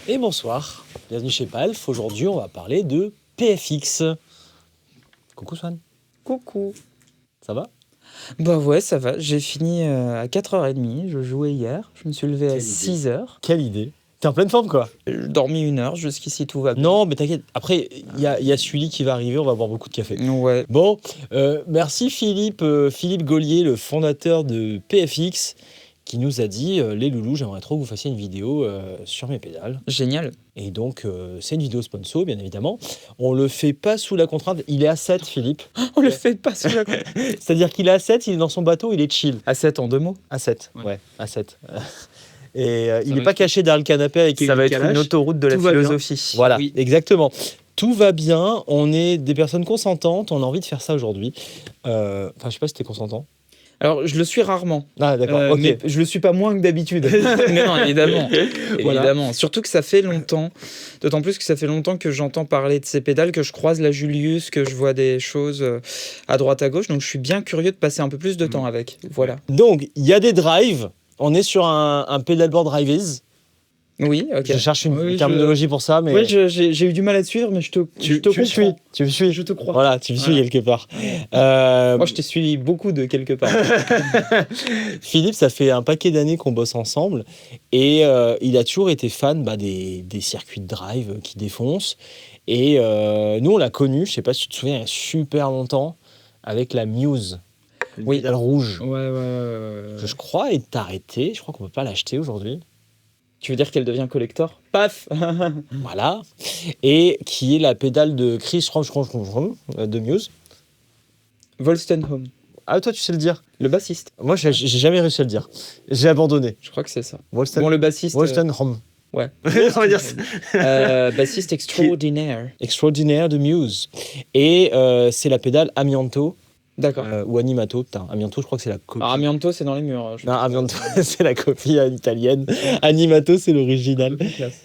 Et bonsoir, bienvenue chez Palf. Aujourd'hui, on va parler de PFX. Coucou Swan. Coucou. Ça va? Bah ouais, ça va. J'ai fini à 4h30. Je jouais hier. Je me suis levé à 6h. Quelle idée. T'es en pleine forme, quoi. J'ai dormi 1 heure. Jusqu'ici, tout va bien. Non, mais t'inquiète. Après, il y a celui qui va arriver. On va boire beaucoup de café. Ouais. Bon, merci Philippe Gaulier, le fondateur de PFX, qui nous a dit les loulous, j'aimerais trop que vous fassiez une vidéo sur mes pédales. Génial. Et donc, c'est une vidéo sponsor, bien évidemment. On le fait pas sous la contrainte. Il est à 7, Philippe. On le fait pas sous la contrainte. C'est-à-dire qu'il est à 7, il est dans son bateau, il est chill. À 7 en 2 mots. À 7, ouais, à 7. Et il va n'est pas être- caché derrière le canapé avec Ça va être calage. une autoroute de la Tout va bien. philosophie. Voilà, Oui. exactement. Tout va bien, on est des personnes consentantes, on a envie de faire ça aujourd'hui. Enfin, je sais pas si t'es consentant. Alors, je le suis rarement. Ah, d'accord, ok. Mais je le suis pas moins que d'habitude. Non, évidemment. Voilà. Évidemment. Surtout que ça fait longtemps, d'autant plus que ça fait longtemps que j'entends parler de ces pédales, que je croise la Julius, que je vois des choses à droite à gauche. Donc, je suis bien curieux de passer un peu plus de temps avec. Voilà. Donc, il y a des drives, on est sur un pedalboard drives. Oui, ok. Je cherche une Oui, terminologie pour ça, mais... Ouais, j'ai eu du mal à te suivre, mais je te tu comprends. me suis, tu me suis. Je te crois. Voilà, tu me suis Voilà. quelque part. Moi, je t'ai suivi beaucoup de quelque part. Philippe, ça fait un paquet d'années qu'on bosse ensemble et il a toujours été fan des circuits de drive qui défoncent. Et nous, on l'a connu, je sais pas si tu te souviens, il y a super longtemps, avec la Muse, le Oui. pédale rouge. Ouais. Que je crois est arrêté, je crois qu'on peut pas l'acheter aujourd'hui. Tu veux dire qu'elle devient collector? Paf. Voilà. Et qui est la pédale de Chris de Muse. Wolstenholme, Ah, toi, tu sais le dire. le bassiste. Moi, j'ai jamais réussi à le dire. J'ai abandonné. Je crois que c'est ça. Wolsten- Bon, le bassiste. Wolstenholme. Ouais. On va dire ça. Bassiste extraordinaire. Extraordinaire de Muse. Et c'est la pédale Amianto D'accord. ou Animato. Putain, Amianto, je crois que c'est la copie. Alors, Amianto, c'est dans les murs. Non, Amianto, c'est la copie italienne. Animato, c'est l'original. Classe.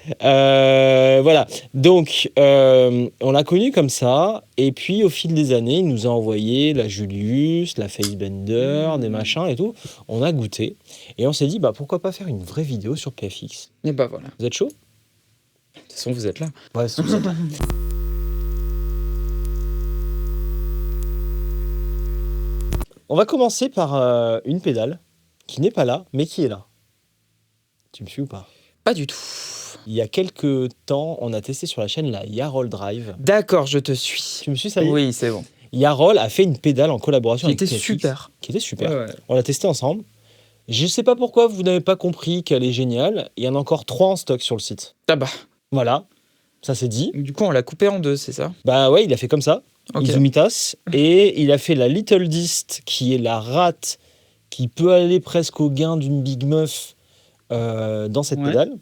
Voilà. Donc, on l'a connu comme ça. Et puis, au fil des années, il nous a envoyé la Julius, la Facebender, des machins et tout. On a goûté. Et on s'est dit, pourquoi pas faire une vraie vidéo sur PFX? Et bah voilà. Vous êtes chaud? De toute façon, vous êtes là. Ouais, c'est tout ça. On va commencer par une pédale qui n'est pas là, mais qui est là. Tu me suis ou pas? Pas du tout. Il y a quelques temps, on a testé sur la chaîne la Yarol Drive. D'accord, je te suis. Tu me suis, ça y est? Oui, c'est bon. Yarol a fait une pédale en collaboration Qui avec était PFX, super. Qui était super. Ouais. On l'a testé ensemble. Je ne sais pas pourquoi vous n'avez pas compris qu'elle est géniale. Il y en a encore 3 en stock sur le site. Ah bah. Voilà, ça c'est dit. Du coup, on l'a coupé en 2, c'est ça? Bah ouais, il a fait comme ça. Ok. Izumitas. Et il a fait la Little Dist, qui est la rate qui peut aller presque au gain d'une Big Muff dans cette Ouais. pédale.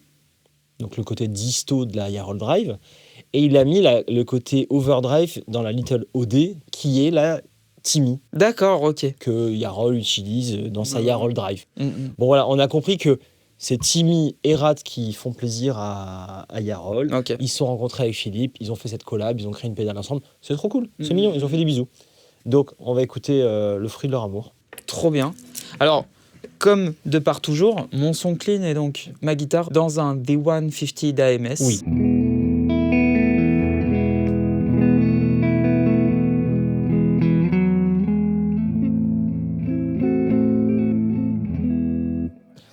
Donc le côté disto de la Yarol Drive. Et il a mis le côté overdrive dans la Little OD, qui est la Timmy, D'accord, ok. que Yarol utilise dans sa Yarol Drive. Mm. Bon voilà, on a compris que C'est Timmy et Rat qui font plaisir à Yarol. Ok. Ils se sont rencontrés avec Philippe, ils ont fait cette collab, ils ont créé une pédale ensemble. C'est trop cool, c'est mignon, ils ont fait des bisous. Donc, on va écouter le fruit de leur amour. Trop bien. Alors, comme de par toujours, mon son clean est donc ma guitare dans un D150 d'AMS. Oui.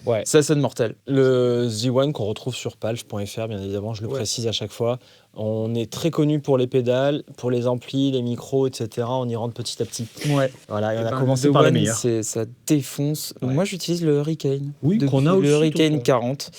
Ouais. Ça sonne mortel. Le Z1 qu'on retrouve sur palch.fr, bien évidemment, je le précise à chaque fois. On est très connu pour les pédales, pour les amplis, les micros, etc. On y rentre petit à petit. Ouais. Voilà, et on a Ben, commencé The par les One, meilleurs. ça défonce. Ouais. Moi, j'utilise le Hurricane. Oui, Depuis qu'on a aussi, le Hurricane donc, 40.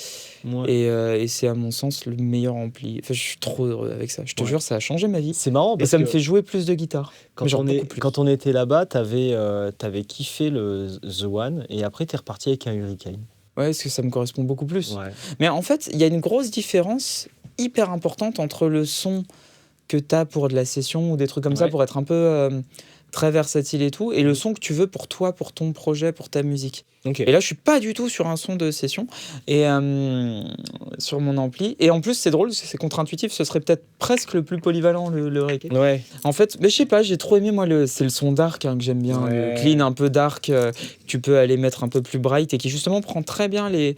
Ouais. Et c'est à mon sens le meilleur ampli. Enfin, je suis trop heureux avec ça. Je te jure, ça a changé ma vie. C'est marrant Et parce ça que me fait jouer plus de guitare. quand, Mais genre on beaucoup plus. quand on était là-bas, t'avais kiffé le The One et après t'es reparti avec un Hurricane. Ouais, parce que ça me correspond beaucoup plus. Ouais. Mais en fait, il y a une grosse différence hyper importante entre le son que tu as pour de la session ou des trucs comme ça, Ouais. pour être un peu très versatile et tout, et le son que tu veux pour toi, pour ton projet, pour ta musique. Ok. Et là, je suis pas du tout sur un son de session et sur mon ampli. Et en plus, c'est drôle, c'est contre-intuitif. Ce serait peut-être presque le plus polyvalent, le Hurricane. Ouais. En fait, mais je sais pas, j'ai trop aimé, moi, c'est le son dark que j'aime bien, Ouais. le clean un peu dark, que tu peux aller mettre un peu plus bright et qui justement prend très bien les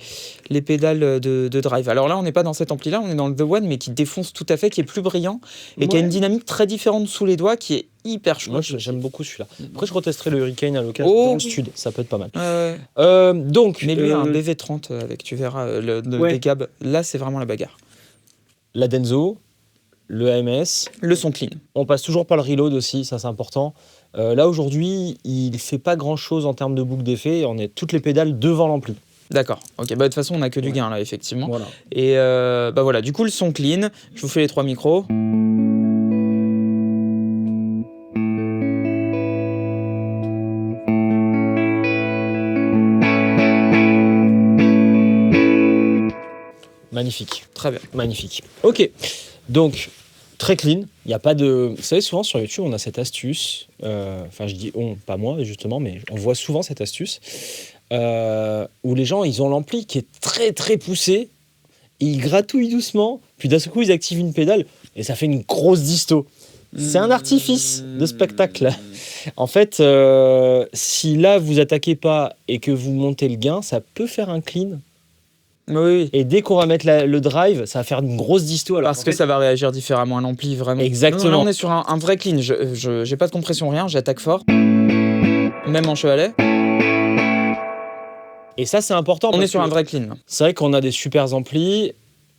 pédales de drive. Alors là, on n'est pas dans cet ampli-là, on est dans le The One, mais qui défonce tout à fait, qui est plus brillant et qui a une dynamique très différente sous les doigts, qui est hyper chouette. Moi, j'aime beaucoup celui-là. Après, je retesterai le Hurricane à l'occasion Oh. dans le stud. Ça peut être pas mal. Ouais. Donc, Mais lui, un BV30 avec, tu verras, des câbles, là, c'est vraiment la bagarre. la Denso, le AMS. Le son clean. On passe toujours par le reload aussi, ça c'est important. Là aujourd'hui, il fait pas grand chose en termes de boucle d'effet. On est toutes les pédales devant l'ampli. D'accord. Ok. Bah de toute façon, on a que du gain là, effectivement. Voilà. Et bah voilà. Du coup, le son clean. Je vous fais les 3 micros. Magnifique, Très bien. magnifique. Ok, donc très clean. Il y a pas de. Vous savez, souvent sur YouTube, on a cette astuce. Enfin, je dis on, pas moi justement, mais on voit souvent cette astuce où les gens, ils ont l'ampli qui est très très poussé. Ils gratouillent doucement, puis d'un seul coup, ils activent une pédale et ça fait une grosse disto. C'est un artifice de spectacle. En fait, si là, vous attaquez pas et que vous montez le gain, ça peut faire un clean. Oui. Et dès qu'on va mettre le drive, ça va faire une grosse disto. Alors Parce que ça va réagir différemment à l'ampli, vraiment. Exactement. Non, là, on est sur un vrai clean. Je j'ai pas de compression, rien. J'attaque fort. Même en chevalet. Et ça, c'est important. On est parce sur que un vrai clean. C'est vrai qu'on a des super amplis.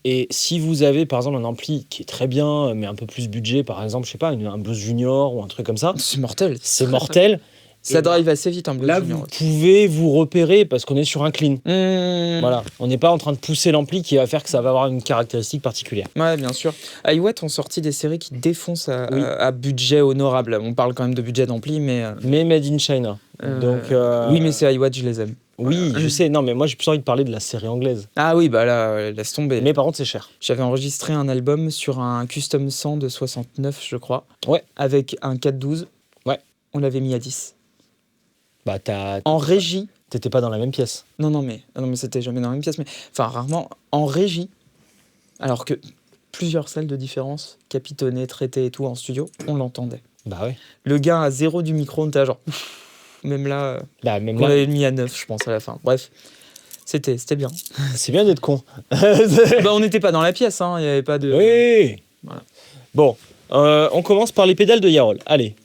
Et si vous avez, par exemple, un ampli qui est très bien, mais un peu plus budget, par exemple, je sais pas, un Blues Junior ou un truc comme ça, C'est mortel. c'est mortel. Ça Et drive assez vite un Blues Là, Junior. vous pouvez vous repérer parce qu'on est sur un clean. Voilà, on n'est pas en train de pousser l'ampli qui va faire que ça va avoir une caractéristique particulière. Ouais, bien sûr. iWet ont sorti des séries qui défoncent Oui. à budget honorable. On parle quand même de budget d'ampli, mais... Mais made in China. Donc, Oui, mais c'est iWet, je les aime. Oui, je sais. Non, mais moi, j'ai plus envie de parler de la série anglaise. Ah oui, bah là, laisse tomber. Mais par contre, c'est cher. J'avais enregistré un album sur un Custom 100 de 69, je crois. Ouais. Avec un 4-12. Ouais. On l'avait mis à 10. Bah, En régie. t'étais pas dans la même pièce. Non, mais c'était jamais dans la même pièce. Mais enfin, rarement. En régie. Alors que plusieurs salles de différence, capitonnées, traitées et tout en studio, on l'entendait. Bah ouais. Le gars à 0 du micro, on était à genre... Même là, Bah, même on là, l'avait mis à 9, je pense, à la fin. Bref, c'était bien. c'est bien d'être con. Bah, on n'était pas dans la pièce, hein. Il n'y avait pas de... Oui. Voilà. Bon, on commence par les pédales de Yarol. Allez.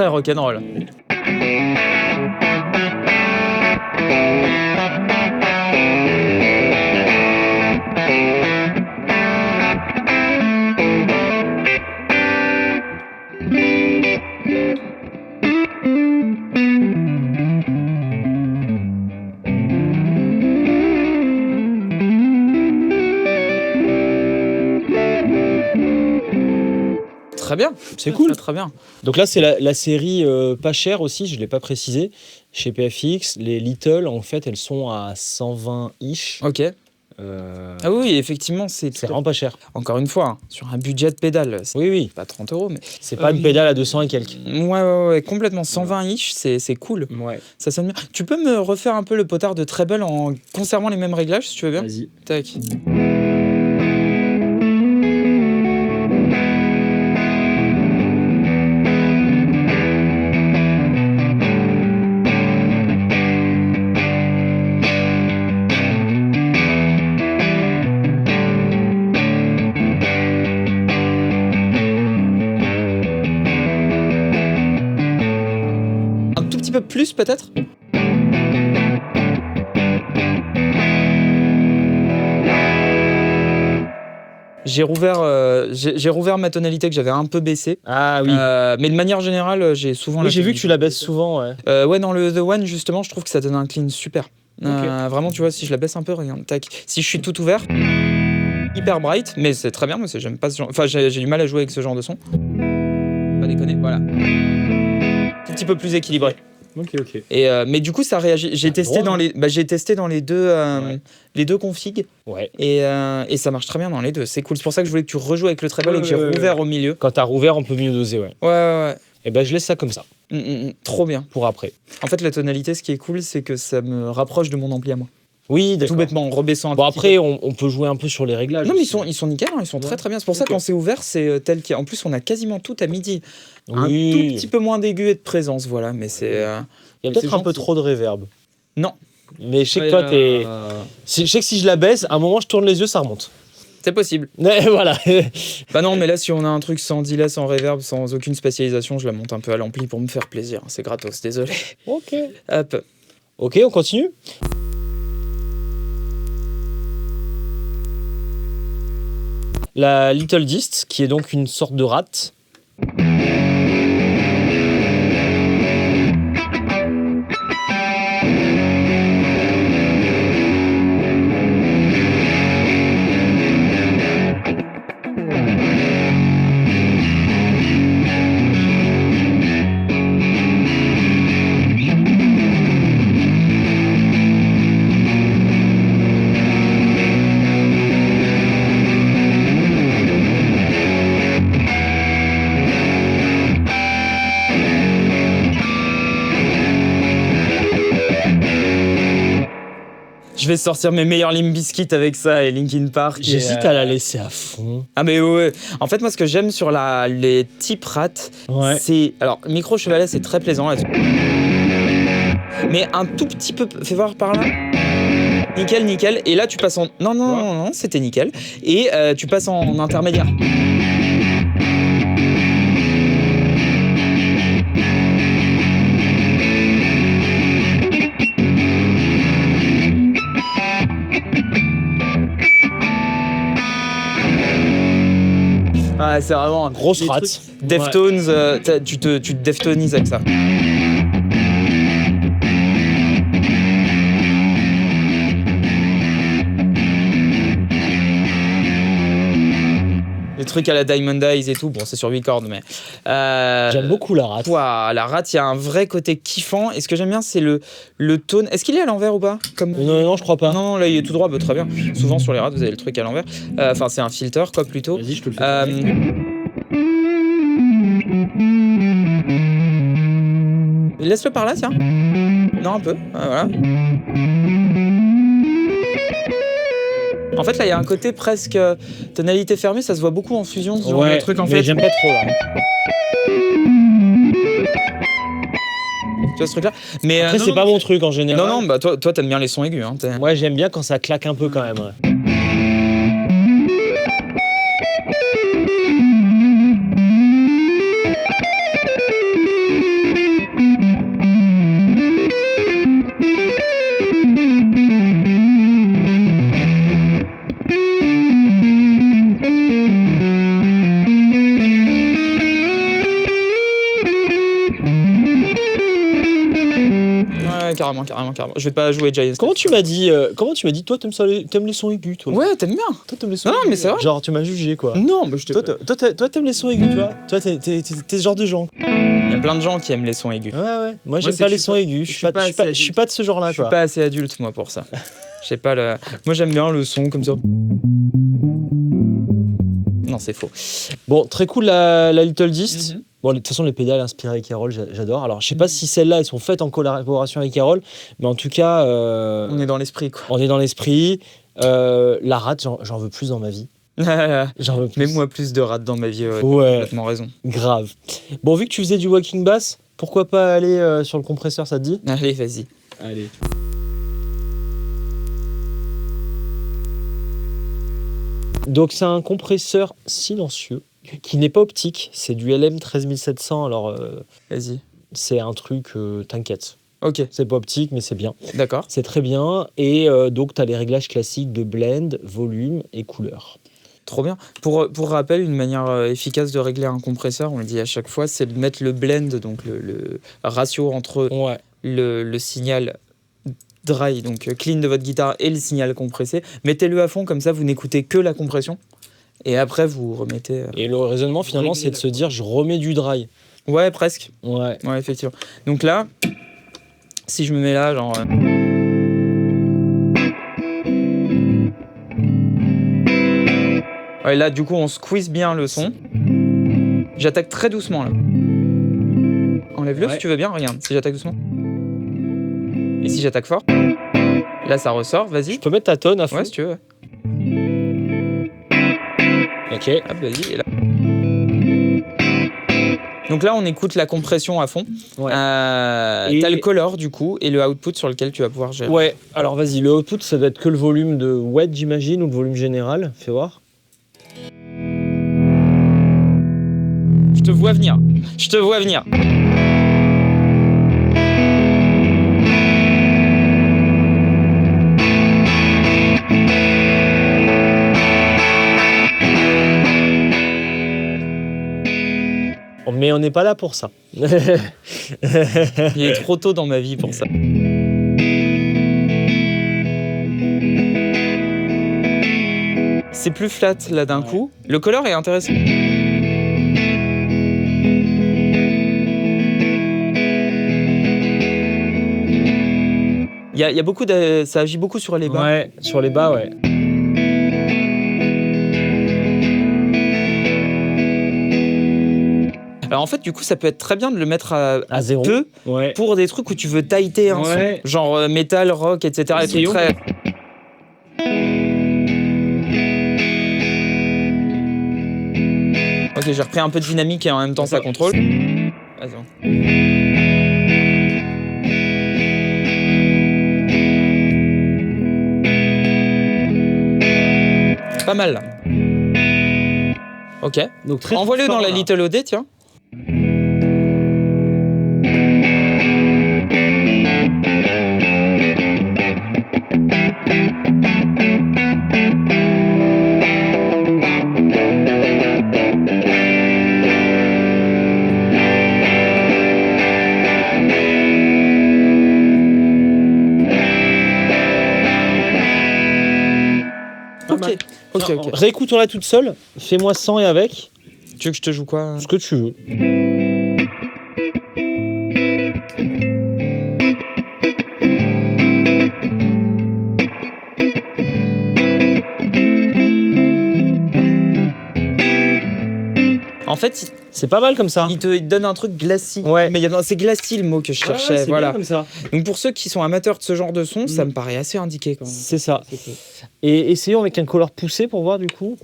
très rock'n'roll. Très bien, C'est cool. Très bien. Donc là, c'est la série pas chère aussi, je ne l'ai pas précisé. Chez PFX, les Little, en fait, elles sont à 120-ish. Ok. Ah oui, effectivement, C'est vraiment pas cher. encore une fois, hein, sur un budget de pédale, c'est Oui. pas 30 €, mais C'est pas une pédale à 200 et quelques. ouais, complètement 120-ish, c'est cool. Ouais. Ça sonne bien. Tu peux me refaire un peu le potard de treble en conservant les mêmes réglages, si tu veux bien? Vas-y. Tac. Un tout petit peu plus, peut-être? J'ai rouvert ma tonalité que j'avais un peu baissée. Ah oui. Mais de manière générale, j'ai souvent Oui, j'ai vu que tu la baisses souvent, ouais. Ouais, dans le The One, justement, je trouve que ça donne un clean super. Vraiment, tu vois, si je la baisse un peu, regarde, tac. Si je suis tout ouvert, hyper bright, mais c'est très bien, moi, j'aime pas ce genre. Enfin, j'ai du mal à jouer avec ce genre de son. Pas déconner, voilà. Un petit peu plus équilibré. Ok. Mais du coup, ça réagit. J'ai testé dans les deux configs. Ouais. Et ça marche très bien dans les deux. C'est cool. C'est pour ça que je voulais que tu rejoues avec le treble et que j'ai rouvert au milieu. Quand t'as rouvert, on peut mieux doser, ouais. Ouais. Et ben, je laisse ça comme ça, Trop bien. pour après. En fait, la tonalité, ce qui est cool, c'est que ça me rapproche de mon ampli à moi. Oui, Tout d'accord. bêtement, en rebaissant un Bon, tout petit après, on peut jouer un peu sur les réglages. peu. Non, mais aussi. ils sont nickel, hein, ils sont très très bien. C'est pour ça Ok. quand c'est ouvert, c'est tel quel. En plus, on a quasiment tout à midi. Un Oui. tout petit peu moins d'aigu et de présence, voilà. Mais c'est. Il y a c'est peut-être un peu gentil. trop de reverb. Non, Mais je sais que toi, t'es. Je sais que si je la baisse, à un moment, je tourne les yeux, ça remonte. c'est possible. Mais voilà. Bah non, mais là, si on a un truc sans delay, sans reverb, sans aucune spatialisation, je la monte un peu à l'ampli pour me faire plaisir. C'est gratos, désolé. Ok. Hop. Ok, on continue. La Little Dist, qui est donc une sorte de rate. Je vais sortir mes meilleurs Limp Bizkit avec ça et Linkin Park. J'hésite à la laisser à fond. Ah mais ouais. En fait, moi, ce que j'aime sur les types rats, Ouais. c'est... Alors, micro chevalet, c'est très plaisant là-dessus. Mais un tout petit peu... Fais voir par là. Nickel. Et là, tu passes en... Non, c'était nickel. Et tu passes en intermédiaire. Ah, c'est vraiment un Grosse rate. Deftones, tu te deftonises avec ça. Les trucs à la Diamond Eyes et tout, bon, c'est sur 8 cordes, mais... J'aime beaucoup la rate. Ouah, la rate, il y a un vrai côté kiffant. Et ce que j'aime bien, c'est le tone. Est-ce qu'il est à l'envers ou pas comme... Non, je crois pas. Non, là, il est tout droit, bah, très bien. Souvent, sur les rates, vous avez le truc à l'envers. Enfin, c'est un filter, quoi, plutôt. Vas-y, je te le fais. Laisse-le par là, tiens. Non, un peu. Voilà. En fait, là, il y a un côté presque tonalité fermée. Ça se voit beaucoup en fusion, ce genre de truc, en mais fait. j'aime pas trop là. Tu vois ce truc-là. Mais Après, non, c'est non, pas mon truc en général. Non, bah toi, t'aimes bien les sons aigus. Hein, Moi, j'aime bien quand ça claque un peu quand même. Ouais. carrément. Je vais pas jouer Giant Comment tu m'as dit, toi, t'aimes les sons aigus, toi. Ouais, t'aimes bien. Toi, t'aimes les sons Non, aigus. mais c'est vrai. Genre, tu m'as jugé, quoi. Non, mais je te... Toi, t'aimes les sons aigus, tu vois. Toi, t'es ce genre de gens. Il y a plein de gens qui aiment les sons aigus. Ouais. Moi, j'aime c'est pas que les je suis sons pas- aigus. je suis pas assez Je suis pas de ce genre-là, Je suis quoi. pas assez adulte, moi, pour ça. Je sais pas le... Moi, j'aime bien le son comme ça. Non, c'est faux. Bon, très cool la Little Dist. Mhm. Bon, de toute façon, les pédales inspirées Carole, j'adore. Alors, je sais pas si celles-là, elles sont faites en collaboration avec Carole, mais en tout cas, On est dans l'esprit, quoi. on est dans l'esprit. La rate, j'en veux plus dans ma vie. J'en veux plus. Mets-moi plus de rate dans ma vie, ouais. Ouais. Complètement raison. Grave. Bon, vu que tu faisais du walking bass, pourquoi pas aller sur le compresseur, ça te dit? Allez, vas-y. Allez. Donc, c'est un compresseur silencieux qui n'est pas optique. C'est du LM 13700. Alors, Vas-y. c'est un truc, t'inquiète. Ok, C'est pas optique, mais c'est bien. d'accord. C'est très bien. Et donc, tu as les réglages classiques de blend, volume et couleur. Trop bien. Pour rappel, une manière efficace de régler un compresseur, on le dit à chaque fois, c'est de mettre le blend, donc le ratio entre Ouais. le signal dry, donc clean de votre guitare, et le signal compressé. Mettez-le à fond, comme ça vous n'écoutez que la compression. Et après vous remettez... Et le raisonnement, finalement, c'est de se dire, je remets du dry. Ouais, presque. Ouais. Ouais, effectivement. Donc là, si je me mets là, genre... Ouais, là, du coup, on squeeze bien le son. J'attaque très doucement, là. Enlève-le Ouais. si tu veux bien, regarde, si j'attaque doucement. Et si j'attaque fort, là, ça ressort, vas-y. Je peux mettre ta tonne à fond. Ouais, si tu veux. Ok. Hop, vas-y, et là. Donc là, on écoute la compression à fond. Ouais. T'as le color, du coup, et le output sur lequel tu vas pouvoir gérer. Ouais, alors vas-y, le output, ça doit être que le volume de wedge, j'imagine, ou le volume général. Fais voir. Je te vois venir. Je te vois venir. Mais on n'est pas là pour ça. Il est trop tôt dans ma vie pour ça. C'est plus flat là d'un coup. Le color est intéressant. Il y a beaucoup de... Ça agit beaucoup sur les bas. Ouais, sur les bas, ouais. Alors en fait, du coup, ça peut être très bien de le mettre à zéro. peu Ouais. pour des trucs où tu veux tighter un Ouais. son. Genre métal, rock, etc. Et tout Essayons. très... Ok, j'ai repris un peu de dynamique et en même temps ça contrôle. Attends. Pas mal là. Ok. Donc très Envoie-le fort, dans la là. Little OD, tiens. Pas Ok, mal. ok, Tiens, ok. Réécoutons-la toute seule. Fais-moi sans et avec. Tu veux que je te joue quoi? Ce que tu veux. En fait, C'est pas mal comme ça. il te donne un truc glacis. Ouais. Mais c'est glacis le mot que je cherchais. c'est voilà. bien comme ça. Donc pour ceux qui sont amateurs de ce genre de son, ça me paraît assez indiqué quand même. C'est ça. Et essayons avec un color poussé pour voir du coup.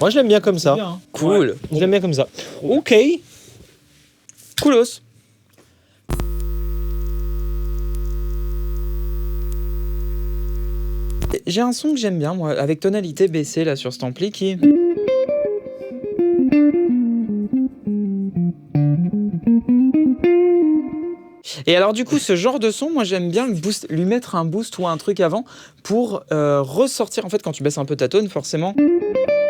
Moi je l'aime bien comme ça. Cool. Ouais, je l'aime bien comme ça. Ok. Coolos. J'ai un son que j'aime bien, moi, avec tonalité baissée là sur cet ampli qui... Et alors du coup, ce genre de son, moi j'aime bien lui mettre un boost ou un truc avant pour ressortir. En fait, quand tu baisses un peu ta tone, forcément,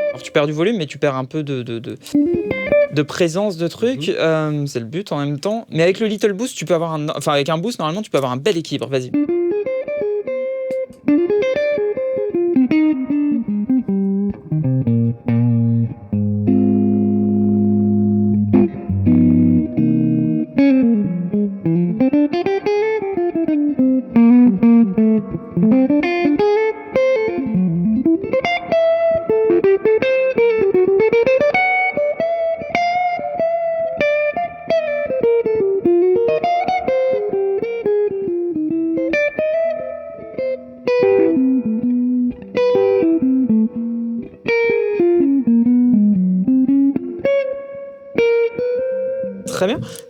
alors tu perds du volume, mais tu perds un peu de présence de truc. C'est le but en même temps. Mais avec le little boost, tu peux avoir enfin avec un boost, normalement, tu peux avoir un bel équilibre. Vas-y.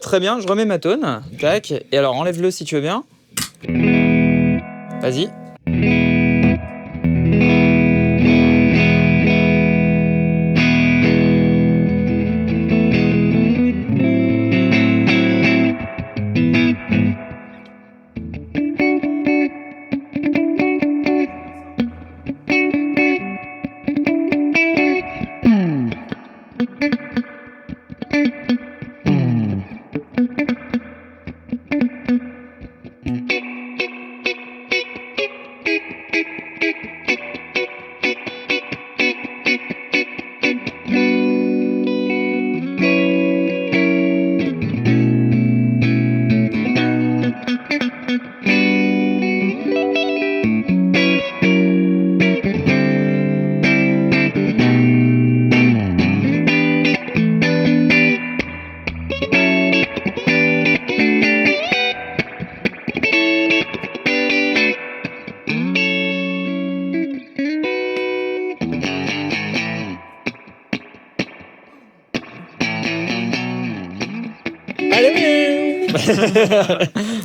Très bien, je remets ma tone. Tac. Et alors enlève-le si tu veux bien. Vas-y.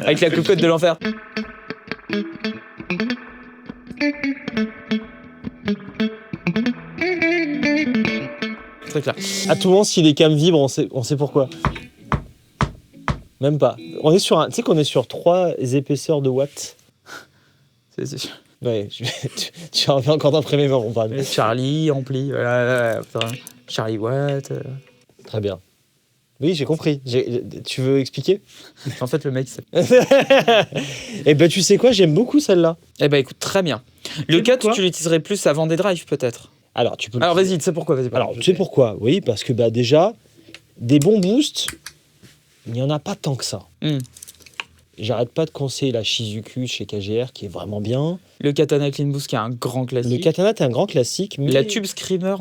Avec la cocotte de l'enfer. Très clair. À tout moment, si les cams vibrent, on sait pourquoi. Même pas. On est sur tu sais qu'on est sur 3 épaisseurs de watts. C'est... Ouais, tu reviens encore d'imprimer ma compagne. Charlie, ampli, Charlie Watt. Très bien. Oui, j'ai compris. Tu veux expliquer? En fait, le mec, c'est... Eh ben, tu sais quoi? J'aime beaucoup celle-là. Eh ben, écoute, très bien. Le cut, tu l'utiliserais plus avant des drives, peut-être? Alors, tu peux... Alors, vas-y, tu sais pourquoi? Alors, tu sais pourquoi? Oui, parce que déjà, des bons boosts, il n'y en a pas tant que ça. J'arrête pas de conseiller la Shizuku chez KGR, qui est vraiment bien. Le Katana Clean Boost, qui est un grand classique. Le Katana, est un grand classique. Mais... La Tube Screamer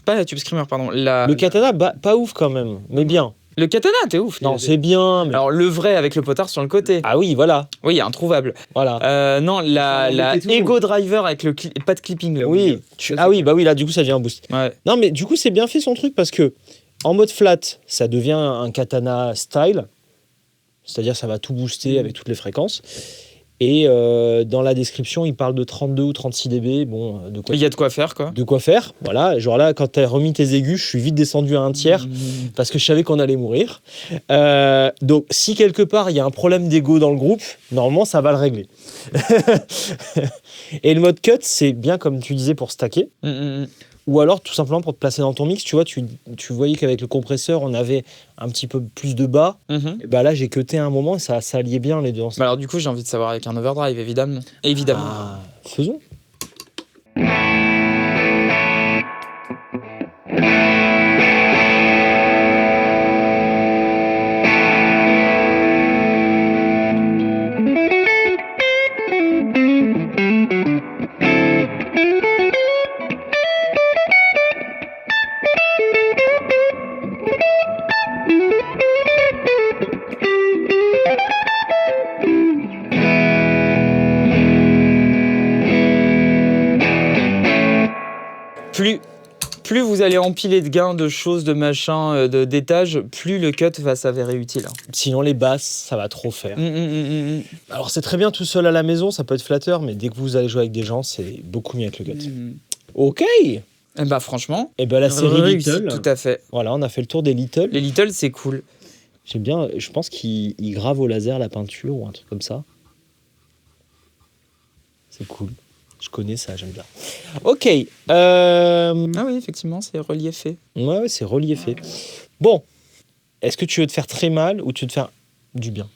Pas la Tube Screamer, pardon. Le Katana, pas ouf quand même, mais bien. Le Katana, t'es ouf. Non, c'est bien. Mais... Alors, le vrai avec le potard sur le côté. Ah oui, voilà. Oui, introuvable. Voilà. Non, la Ego Driver avec pas de clipping. Là, oui. Bah oui, là, du coup, ça devient un boost. Ouais. Non, mais du coup, c'est bien fait son truc parce que en mode flat, ça devient un Katana style. C'est-à-dire, ça va tout booster avec toutes les fréquences. Et dans la description, il parle de 32 ou 36 dB. Bon, de quoi. Il y a de quoi faire, quoi. De quoi faire, voilà. Genre là, quand tu as remis tes aigus, je suis vite descendu à 1/3 parce que je savais qu'on allait mourir. Donc, si quelque part, il y a un problème d'ego dans le groupe, normalement, ça va le régler. Et le mode cut, c'est bien, comme tu disais, pour stacker. Ou alors, tout simplement, pour te placer dans ton mix. Tu vois, tu voyais qu'avec le compresseur, on avait un petit peu plus de bas. Et bah là, j'ai cuté à un moment, ça alliait bien les deux ensemble. Bah alors, du coup, j'ai envie de savoir avec un overdrive, évidemment. Évidemment. Ah, faisons. Plus vous allez empiler de gains, de choses, de machins, d'étages, plus le cut va s'avérer utile. Sinon, les basses, ça va trop faire. Alors, c'est très bien tout seul à la maison, ça peut être flatteur, mais dès que vous allez jouer avec des gens, c'est beaucoup mieux avec le cut. Ok. Eh bah, franchement, et bah, la série réussi, Little. tout à fait. Voilà, on a fait le tour des Little. Les Little, c'est cool. J'aime bien, je pense qu'il grave au laser la peinture ou un truc comme ça. C'est cool. Je connais ça, j'aime bien. Ok. Ah oui, effectivement, c'est reliefé. Ouais, c'est reliefé. Bon. Est-ce que tu veux te faire très mal ou tu veux te faire du bien?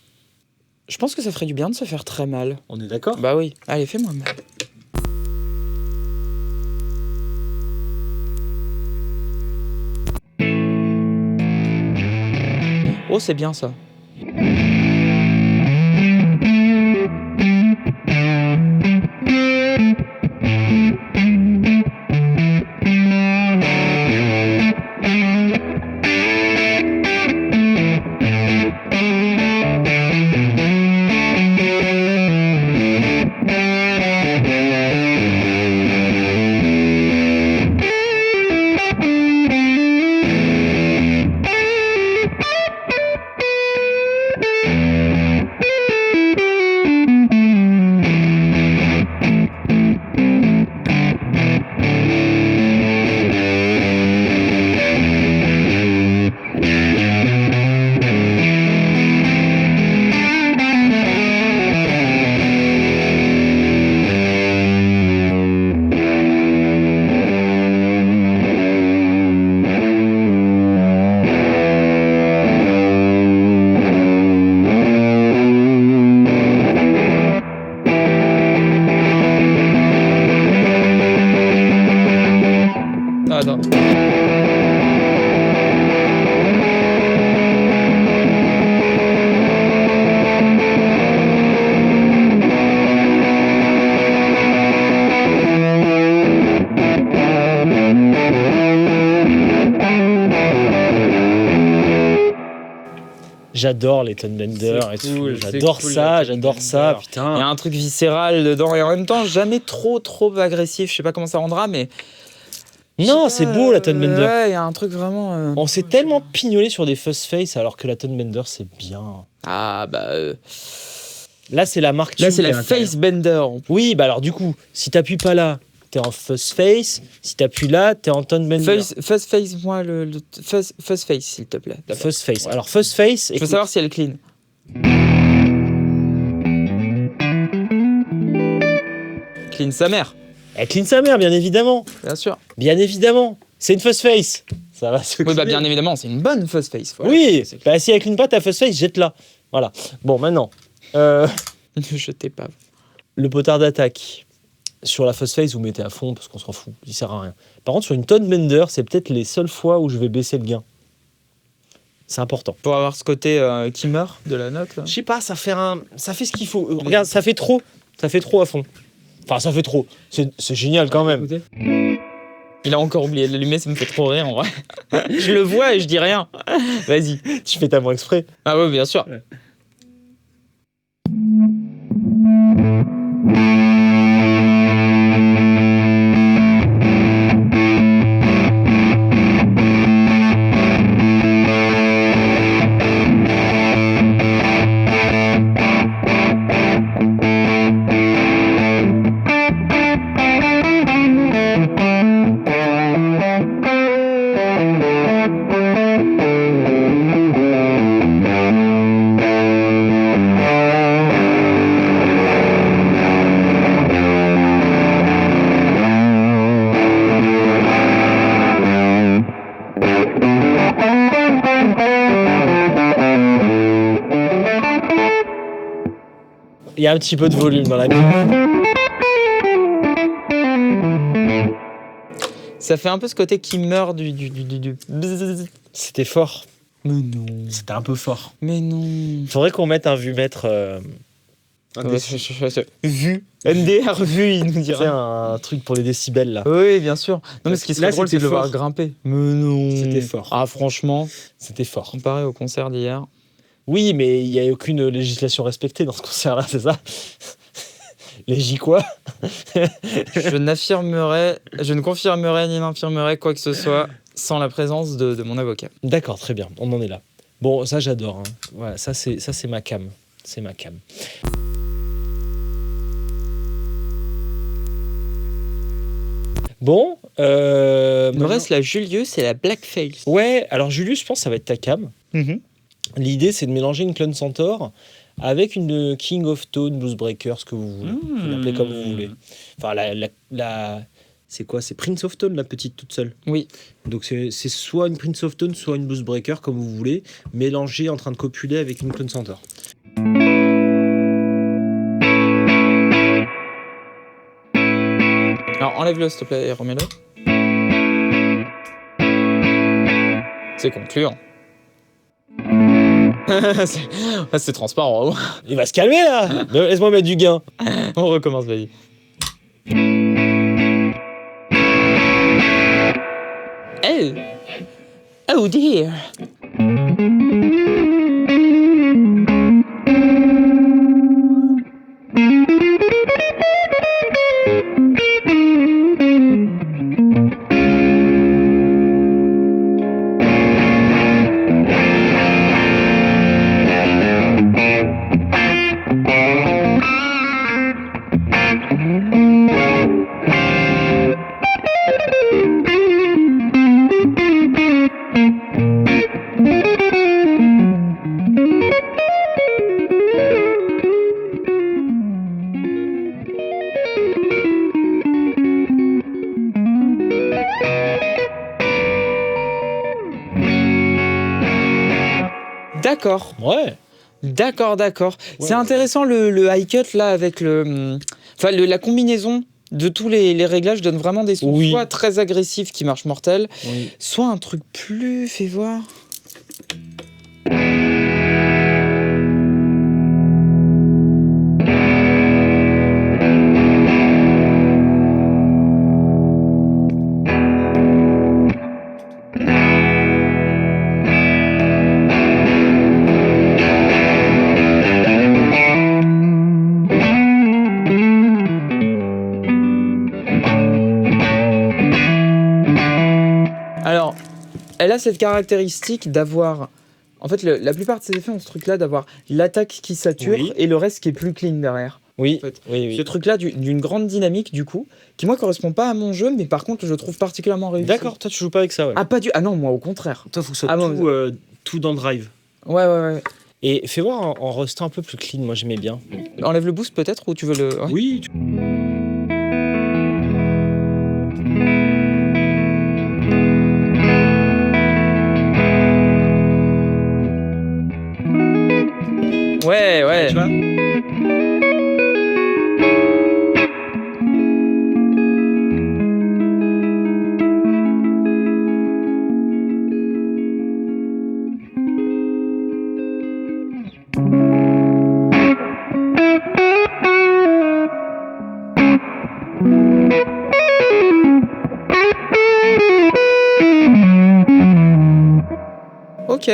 Je pense que ça ferait du bien de se faire très mal. On est d'accord? Bah oui. Allez, fais-moi mal. Oh, c'est bien ça. J'adore les Tonebender et cool, tout. J'adore ça, Il y putain. a un truc viscéral dedans et en même temps jamais trop agressif. Je sais pas comment ça rendra, mais Non, c'est beau la Tonebender. Ouais, il y a un truc vraiment. On s'est tellement pignolé sur des Fuzzface alors que la Tonebender c'est bien. Ah bah. Là c'est la marque. Là c'est Tube la à l'intérieur. Facebender. Oui, bah alors du coup, si t'appuies pas là, t'es en Fuzzface. Si t'appuies là, t'es en Tonebender. Fuzzface, moi Fuzzface s'il te plaît. D'accord. Fuzzface. Alors Fuzzface. Je veux savoir si elle est clean. Clean sa mère. Elle clean sa mère, bien évidemment. Bien sûr. Bien évidemment. C'est une Fuzzface. Ça va se Oui, bah cleaner. bien évidemment, c'est une bonne Fuzzface. Voilà. Oui, bah si elle clean pas ta Fuzzface, jette-la. Voilà. Bon, maintenant. Ne jetez pas. Le potard d'attaque. Sur la Fuzzface, vous mettez à fond parce qu'on s'en fout, il sert à rien. Par contre, sur une Tonebender, c'est peut-être les seules fois où je vais baisser le gain. C'est important. Pour avoir ce côté qui meurt de la note. Là. Je sais pas, ça fait ce qu'il faut. Regarde, ça fait trop à fond. Enfin, ça fait trop. C'est génial quand même. Écoutez. Il a encore oublié de l'allumer, ça me fait trop rire en vrai. Je le vois et je dis rien. Vas-y. Tu fais ta main exprès. Ah oui, bien sûr. Ouais. Il y a un petit peu de volume dans la musique. Ça fait un peu ce côté qui meurt du bzzz. C'était fort. Mais non. C'était un peu fort. Mais non. Faudrait qu'on mette un vumètre. Vu. MDR vu, il nous C'est dira. un truc pour les décibels là. Oui, bien sûr. Non, mais ce qui serait Là, drôle, c'est de c'était le voir fort. grimper. Mais non. C'était fort. Ah, franchement, C'était fort. comparé au concert d'hier. Oui, mais il n'y a aucune législation respectée dans ce concert-là, c'est ça? Les J quoi? Je ne confirmerai ni n'infirmerai quoi que ce soit sans la présence de mon avocat. D'accord, très bien, on en est là. Bon, ça j'adore. Hein. Voilà, ça c'est ma cam. C'est ma cam. Bon. Il me maintenant- reste la Julius et la Blackface. Ouais, alors Julius, je pense que ça va être ta cam. Mhm. L'idée, c'est de mélanger une Clone Centaur avec une King of Tone Blues Breaker, ce que vous voulez. Vous l'appelez comme vous voulez. Enfin, c'est quoi? C'est Prince of Tone, la petite toute seule. Oui. Donc c'est soit une Prince of Tone, soit une Blues Breaker, comme vous voulez, mélangée en train de copuler avec une Clone Centaur. Alors enlève-le s'il te plaît et remets-le. C'est concluant. c'est transparent. Il va se calmer là. Laisse-moi mettre du gain. On recommence, vas-y. Oh dear. D'accord. Ouais. D'accord. Ouais, C'est intéressant le high cut là avec la combinaison de tous les réglages donne vraiment des sons soit très agressifs qui marchent mortel, soit un truc plus, fais voir. Alors, elle a cette caractéristique d'avoir... En fait, la plupart de ces effets ont ce truc-là d'avoir l'attaque qui sature et le reste qui est plus clean derrière. Oui, en fait. oui. Ce truc-là d'une grande dynamique, du coup, qui moi correspond pas à mon jeu, mais par contre, je trouve particulièrement réussi. D'accord, toi tu joues pas avec ça, ouais. Ah non, moi au contraire. Toi, faut que ce soit tout dans le drive. Ouais. Et fais voir en restant un peu plus clean, moi j'aimais bien. Enlève le boost peut-être, ou tu veux le... Ouais. Oui. Ouais. Tu vois ? Ok.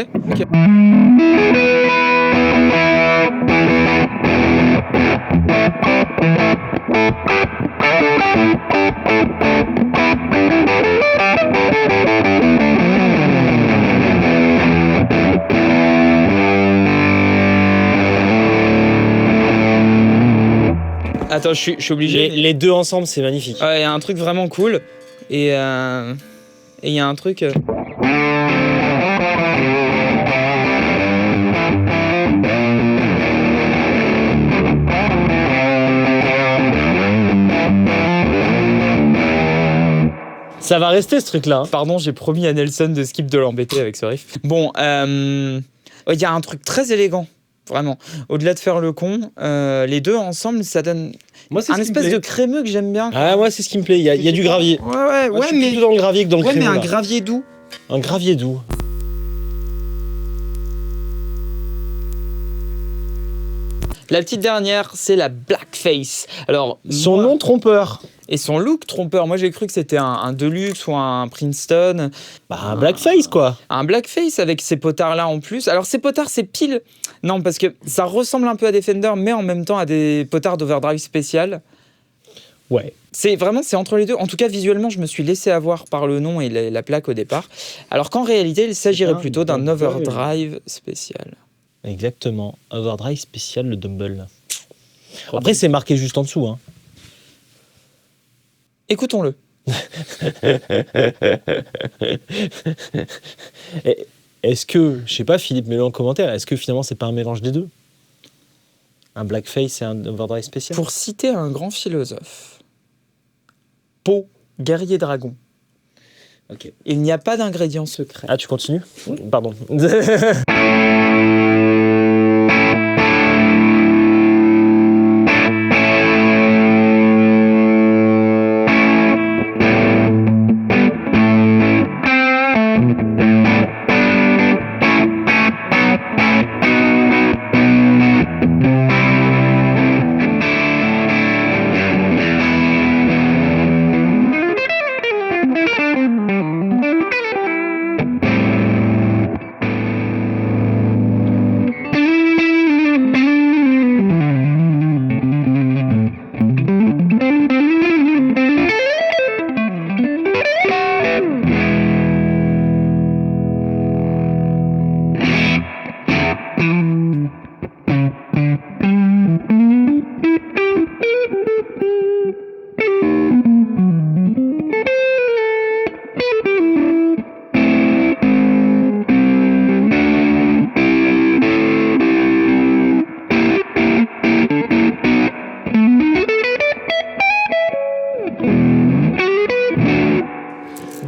Attends, je suis obligé. Les deux ensemble, c'est magnifique. Ouais, il y a un truc vraiment cool. Et il y a un truc... Ça va rester ce truc-là. Pardon, j'ai promis à Nelson de skip de l'embêter avec ce riff. Bon, il y a un truc très élégant, vraiment. Au-delà de faire le con, les deux ensemble, ça donne un espèce de crémeux que j'aime bien. Ah, moi, c'est ce qui me plaît. Il y a du gravier. Ouais, je suis plutôt dans le gravier que dans le crémeux. mais un là. gravier doux. Un gravier doux. La petite dernière, c'est la Blackface. Alors, Son nom trompeur. Et son look trompeur. Moi, j'ai cru que c'était un Deluxe ou un Princeton. Bah, un blackface, quoi. Un Blackface avec ces potards-là en plus. Alors, ces potards, c'est pile... Non, parce que ça ressemble un peu à des Fender, mais en même temps à des potards d'overdrive spécial. Ouais. C'est entre les deux. En tout cas, visuellement, je me suis laissé avoir par le nom et la plaque au départ. Alors qu'en réalité, il s'agirait plutôt d'un overdrive spécial. Exactement. Overdrive spécial, le Dumble. Après, c'est marqué juste en dessous. Hein. Écoutons-le. est-ce que, je sais pas, Philippe, mets-le en commentaire, est-ce que finalement c'est pas un mélange des deux? Un blackface et un overdrive spécial? Pour citer un grand philosophe, Poe, guerrier dragon, Ok. il n'y a pas d'ingrédient secret. Ah, tu continues? Pardon.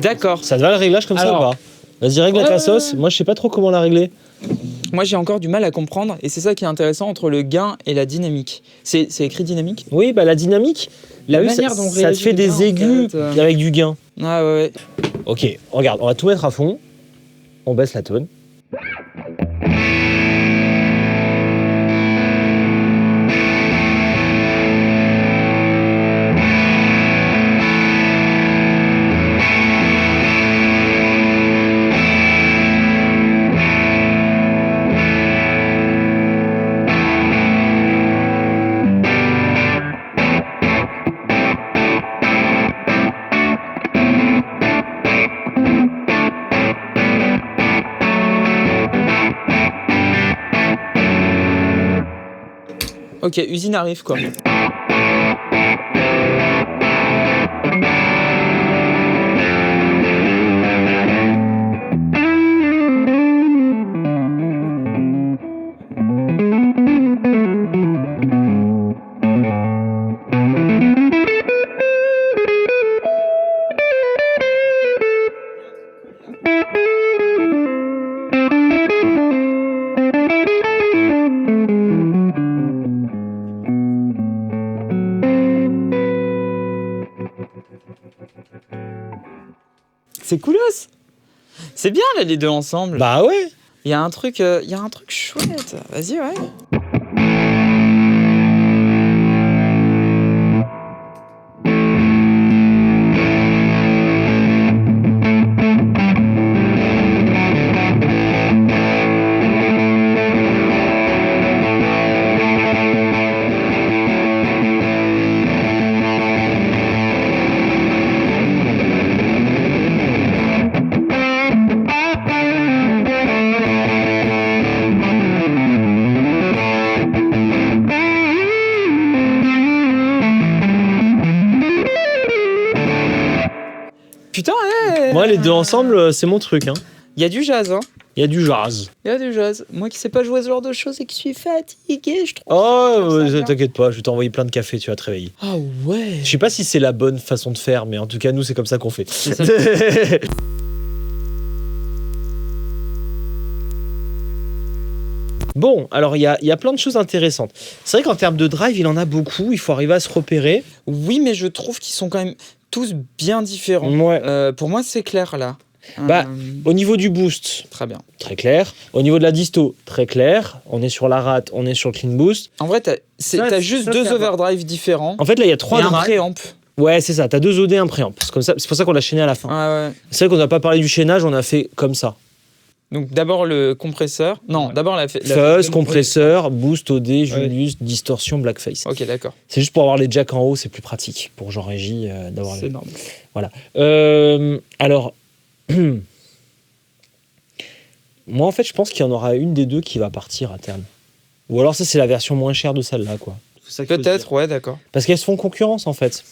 D'accord. Ça te va le réglage comme ça ou Alors, pas? Vas-y, règle ta sauce. Moi, je sais pas trop comment la régler. Moi, j'ai encore du mal à comprendre, et c'est ça qui est intéressant entre le gain et la dynamique. C'est écrit dynamique? Oui, bah la dynamique, La là, manière dont ça te réagit fait le des gain, en aigus fait, avec du gain. Ah ouais. Ok, regarde, on va tout mettre à fond. On baisse la tone. Ok, usine arrive quoi. C'est coolos. C'est bien là les deux ensemble. Bah ouais. Il y a un truc chouette. Vas-y ouais. Putain, ouais. Moi, les deux ensemble, c'est mon truc. Hein. Il y a du jazz, hein. Il y a du jazz. Il y a du jazz. Moi qui sais pas jouer ce genre de choses et qui suis fatigué, je trouve. Oh, ça bien. t'inquiète pas, je vais t'envoyer plein de café, tu vas te réveiller. Ah ouais. Je sais pas si c'est la bonne façon de faire, mais en tout cas, nous, c'est comme ça qu'on fait. C'est ça. Bon, alors il y a plein de choses intéressantes. C'est vrai qu'en termes de drive, il en a beaucoup, il faut arriver à se repérer. Oui, mais je trouve qu'ils sont quand même tous bien différents. Ouais. Pour moi, c'est clair là. Bah, au niveau du boost, très bien. très clair. Au niveau de la disto, très clair. On est sur la rate, on est sur le clean boost. En vrai, t'as juste ça, deux c'est overdrive différents. En fait, là, il y a trois et un drives. préamp. Ouais, c'est ça. T'as deux OD, un préamp. C'est comme ça. C'est pour ça qu'on l'a chaîné à la fin. Ouais, ouais. C'est vrai qu'on n'a pas parlé du chaînage, on a fait comme ça. Donc d'abord le compresseur. Non, d'abord la Fuzz, compresseur, boost, OD, Julius, distorsion, blackface. Ok, d'accord. C'est juste pour avoir les jacks en haut, c'est plus pratique pour Jean Régie d'avoir C'est les. énorme. Voilà. Alors, moi en fait, je pense qu'il y en aura une des deux qui va partir à terme. Ou alors ça, c'est la version moins chère de celle-là, quoi. Peut-être, ouais, d'accord. Parce qu'elles se font concurrence en fait.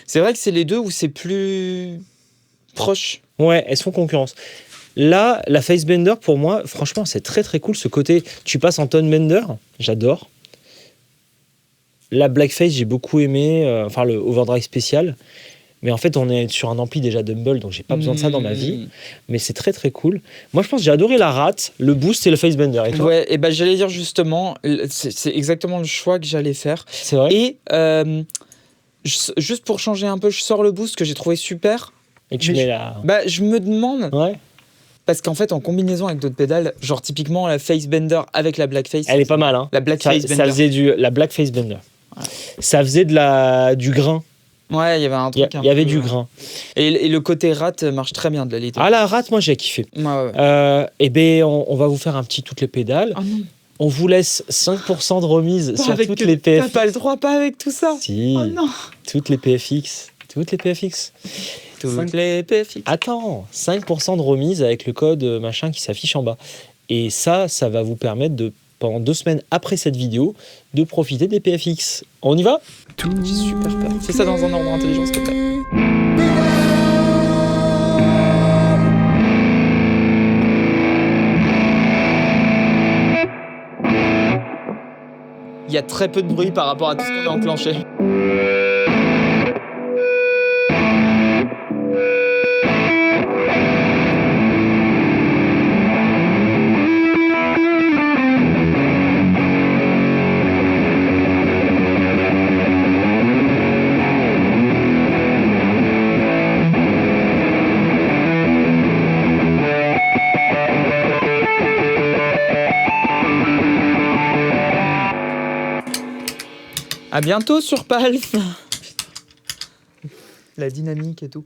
C'est vrai que c'est les deux où c'est plus proche. Ouais, elles se font concurrence. Là, la face bender, pour moi, franchement, c'est très très cool. Ce côté, tu passes en tone bender, j'adore. La blackface, j'ai beaucoup aimé, enfin le overdrive spécial. Mais en fait, on est sur un ampli déjà Dumble, donc j'ai pas besoin de ça dans ma vie. Mais c'est très très cool. Moi, je pense que j'ai adoré la rate, le boost et le face bender. Et toi? Ouais, et ben j'allais dire justement, c'est exactement le choix que j'allais faire. C'est vrai. Et juste pour changer un peu, je sors le boost que j'ai trouvé super. Et tu mets la. Bah, je me demande, Ouais. parce qu'en fait, en combinaison avec d'autres pédales, genre typiquement la face bender avec la blackface. Elle est pas mal, hein. La black Ça, face ça bender. faisait la black face bender. Ouais. Ça faisait du grain. Ouais, il y avait un truc. Il y avait du grain. Et le côté rat marche très bien de la Little. Ah, la rate, moi j'ai kiffé. Ouais. Eh bien, on va vous faire un petit toutes les pédales. Oh non. On vous laisse 5% de remise Pas sur avec toutes les PFX. T'as pas le droit, pas avec tout ça. Si, Oh non. toutes les PFX. Toutes les PFX. Toutes les PFX. Attends, 5% de remise avec le code machin qui s'affiche en bas. Et ça va vous permettre de, pendant 2 semaines après cette vidéo, de profiter des PFX. On y va? J'ai super peur. Fais ça dans un ordre intelligent, s'il te plaît. Il y a très peu de bruit par rapport à tout ce qu'on a enclenché. À bientôt sur Palf. La dynamique et tout.